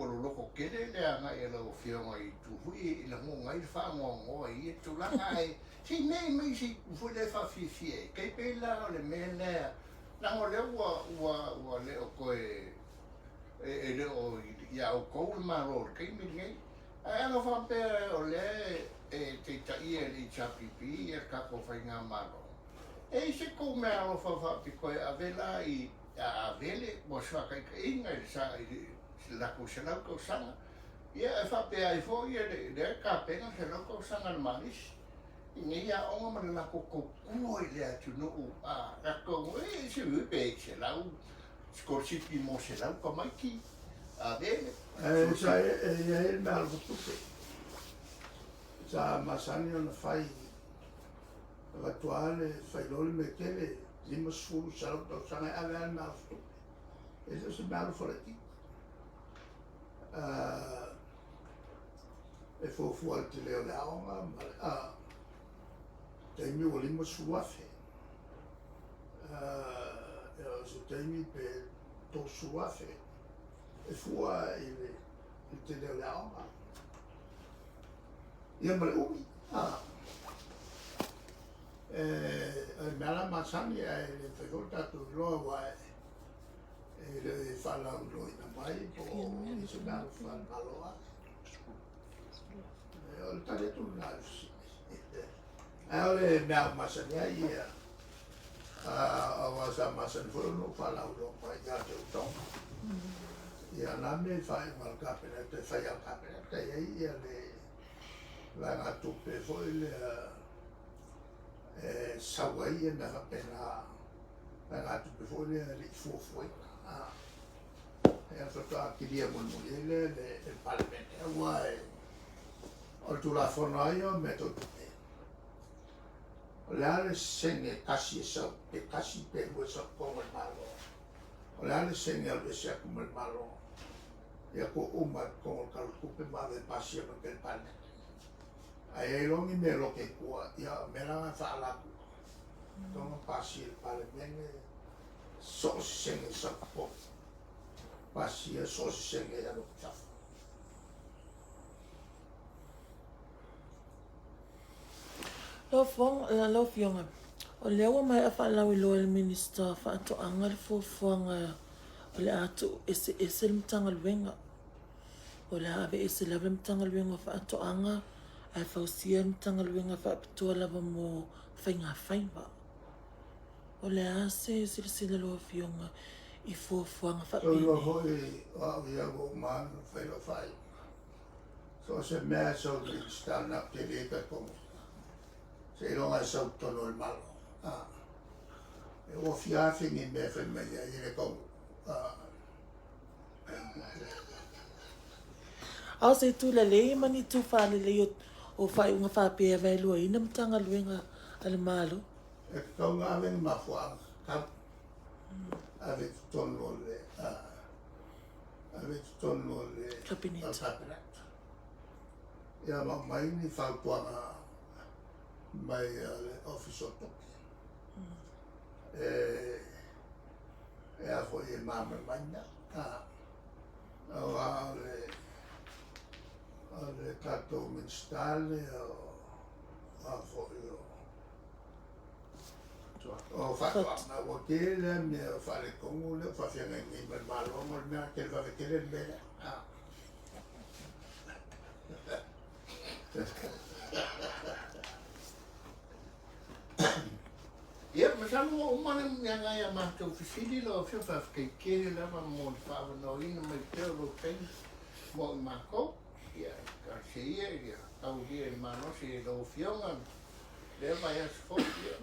loko kere le anga e lo fionga I tu hui I la ngonga I whangongo I e tu langa e si nei mai si fu le fa fifi e kei pela o le mele lango le ua le o koe e le o ia o kou le maro kei mi ngai a anga whampe o le e te tai e li chapipi e kako whainga maro e se kou mea o whawhapi koe a vela I a vele mo sa kai inga I sa la ko se la ko sanga ia e whape ai fo ia le ka pena se la ko sanga manis Ni ia onga mana la ko kua I le atu no a rako e se upe se lau skorsipi mo se lau ka maiki a vele sa e me algo tupe sa masani ona fai ratuale fai loli me kele lima sfuru sa tau sanga a vele me algo tupe e se me algo foreti e fofu al te leo le aonga taimi o lima sfuru afe se taimi pe tau sfuru afe e fua I te leo le aonga ia male umi e meala masani e le whaikot tatu loa wae e le whalau loi na mai po I se meala whanaloa e o le tare tu na usi e o le mea masani a ia a wasa masani furo no whalau loa mai ka te utonga ia name whai mal kapinete whai al kapinete ia le langa tupe foi le sawai na kapena langa tupe foi le fofoi e a fata kilia mon le parlamento uai o tu la fonaio meto tupe o le ale senge kasi sa pe kasi pe sa como el malo o le ale senge al sia como el malo ia ko uma ko ka tupe ma de pasio no que el parlamento ai longi me lo che qua ia me la fa la tono passi il parlamento so senge sa po passi so senge ya lo fa lo fionga o lewa mai a fa la lo el minister fa to anga fo fonga o le atu ese mtanga lwenga o le ave ese la mtanga lwenga fa to anga ai fausia mtanga lwenga fa to la mo fainga fainga o le ase sile lo fionga I fo fonga fa so lo foi a via go man fai lo fai so se me so di stand up te le per como se non è sotto normale e o fiafi ni me fa me ya ile como au se tu le le mani tu fa le o fai unha fa pe vai lo ina mtanga luenga al malo e con aven ma fuang avec ton le Cabinet. ia ma mai ni fa puanga mai le office of e a foi e mama manda le cato menstale a foi o fatto ma vuotile mi fare comune fa fianga in per malo ma mi ha che va vedere bene ia masamo o mana nga ia mātou fisili lo fio fa kai kere lava mo fa no ina mai te lo kai mo mako ia ka se ia au dia mano se lo fionga le vai as fo ia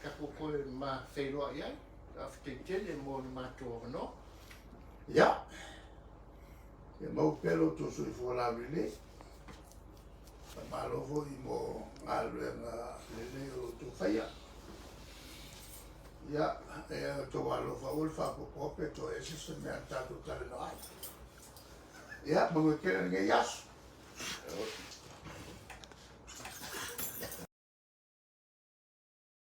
ka ko ma felo ia afte tele mo mātou no ia e mau pelo tu sui fola vile malo foi mo alvenga le o tu faia ia e to alo fa ul fa po pe to ese se me ata tu tale no ia mo que nge yas